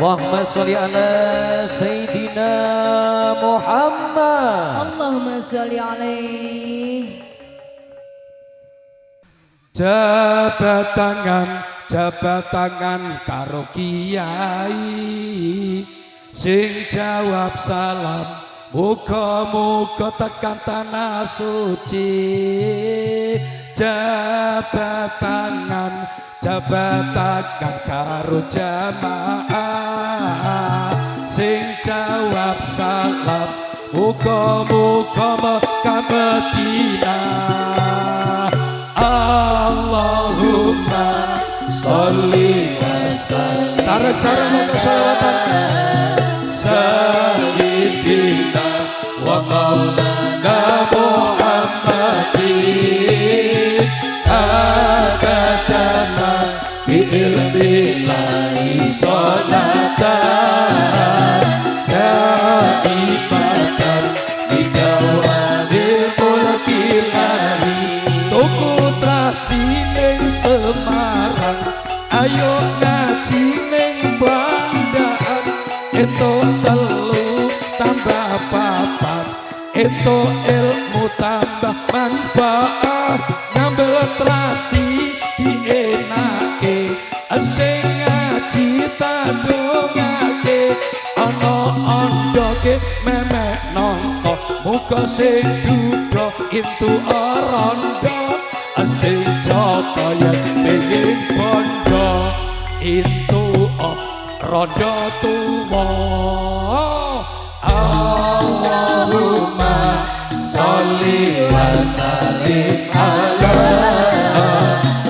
Allahumma sholli ala Sayyidina Muhammad. Allahumma sholli alaihi. Jabat tangan karo kiai sing jawab salam, muga-muga tekan tanah suci. Jabat tangan karo jamaah sing jawab salam, muga-muga Mekah Madinah. Allahumma sholli wa sallim sareng-sareng moga sholawatan Sayyidina wa maulana Muhammadin akadama bi ilmi billahi sholatan daimatan bidawamil mulkilahi tuku trasi ning Semarang ayo ngaji ning Bandaan entuk telu tambah papat entuk ilmu tambah manfaat ngambil terasi dienake sing ngaji tandungake ana ondoke memek nongko muga sing duda intu rondo sing joko yen pengin bondo intu rondo tuwa Allahumma sholli wa sallim ala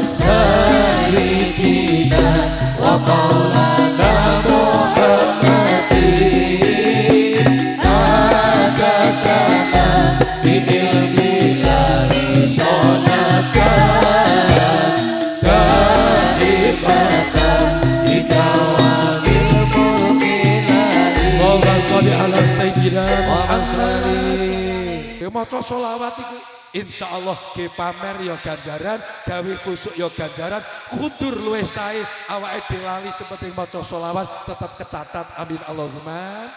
sayyidina wa maulana Muhammadin adadana bi ilmillahi sonatan daimatan bidawamil mulkilahi Allahumma sholli ala sayyidina Muhammadin maca sholawat iku insyaallah ge pamer ya ganjaran gawe kusuk ya ganjaran kudur luwih sae awake dhewe lali sepenting maca sholawat tetap kecatat amin Allahumma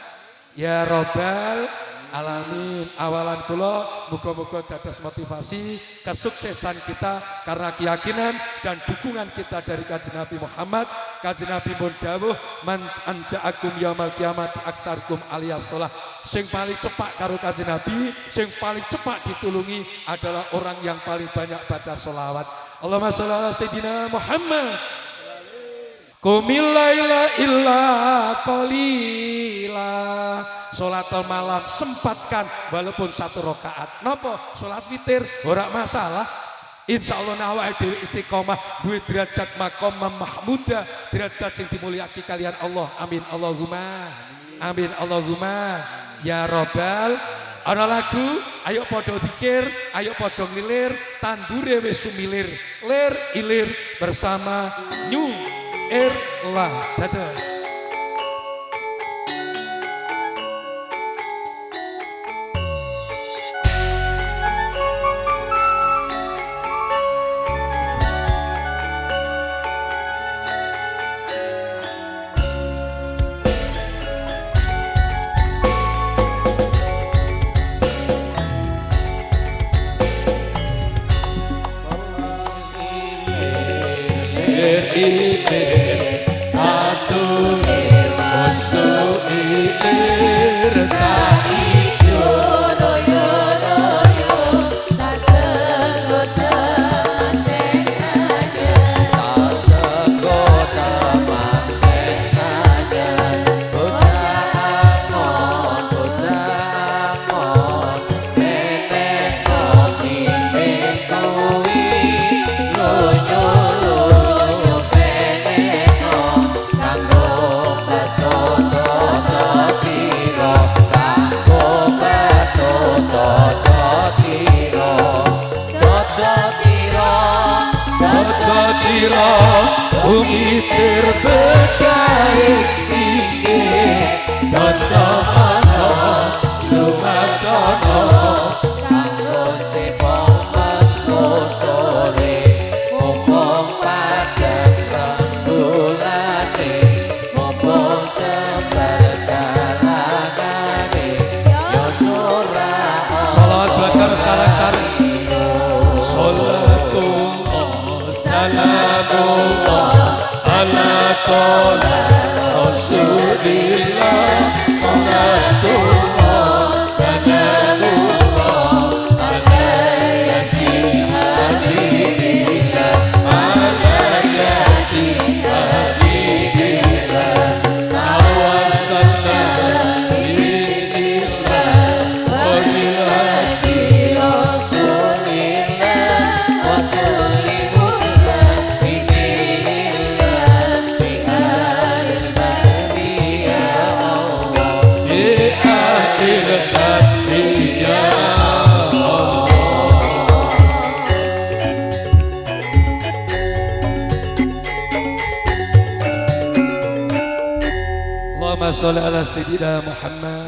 ya robbal alamin awalan kula muga-muga dados motivasi kesuksesan kita karena keyakinan dan dukungan kita dari Kanjeng Nabi Muhammad. Kanjeng Nabi pun dawuh man anja'akum yaumil qiyamati aksarukum aliyas shalah. Sing paling cepat karo Kanjeng Nabi, sing paling cepat ditulungi adalah orang yang paling banyak baca sholawat. Allahumma sholli ala sayyidina Muhammad. Qumil laila illa qalila. Sholatul malam sempatkan walaupun 1 rakaat. Napa? Sholat witir ora masalah. Insyaallah awake dhewe istiqomah duwe derajat maqam mahmuda, derajat sing dimulyakake kalian Allah. Amin Allahumma. Amin Allahumma. Ya Rabbal ana lagu ayo padha dikir, ayo padha ngilir, tandure wis sumilir. Lir ilir bersama New Erla dados ilir atur musuh ilir tak ijo royo royo tak segoda mantenanya tak segoda mantenanya bocah amon nenek kopi mekui royo bumi terbaik ini dono lumatono kanggo sepong mengko sore mumpung padang rembulane mumpung jembar kalangane yo surah salawat bakar salakar salatullah salamullah ala tola rasulillah salatullah salamullah ala yasin habibillah ala yasin habibillah tawassalna bismillah wa billahi rasulillah wa kulli Allahumma sholli ala sayyidina Muhammad.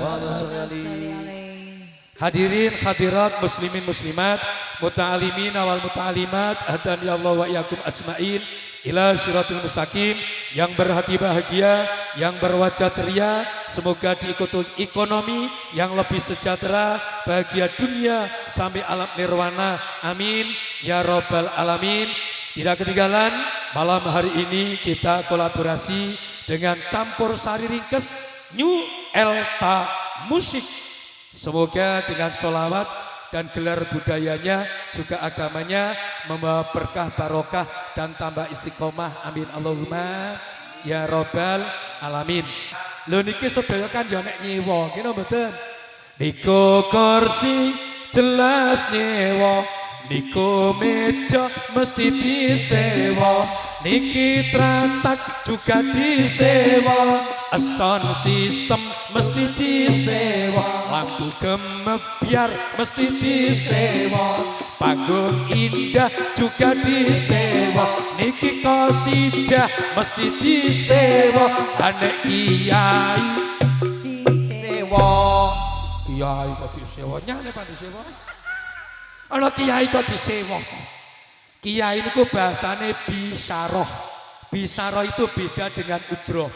Hadirin hadirat muslimin muslimat, muta'alimin wal muta'alimat, hadani Allah wa iyyakum ajmain ila syiratul mustaqim. Yang berhati bahagia, yang berwajah ceria, semoga diikuti ekonomi yang lebih sejahtera, bahagia dunia sampai alam nirwana. Amin ya rabbal alamin. Tidak ketinggalan, malam hari ini kita kolaborasi dengan Campur Sari Ringkes New Elta Musik. Semoga dengan sholawat dan gelar budayanya juga agamanya membawa berkah barokah dan tambah istiqomah. Amin Allahumma ya rabbal alamin. Lho niki sedaya kan yo nek nyewa kene mboten. Niku kursi jelas nyewa, niku meja mesti disewa, niki tratak juga disewa, sound system mesti disewa, lampu gemebiar mesti disewa, panggung indah juga disewa, niki qasidah mesti disewa, anek kiai disewa, kiai kok disewa, nyane pak disewa, anak kiai kok disewa. Kiai itu bahasane bisaroh. Bisaroh itu beda dengan ujroh.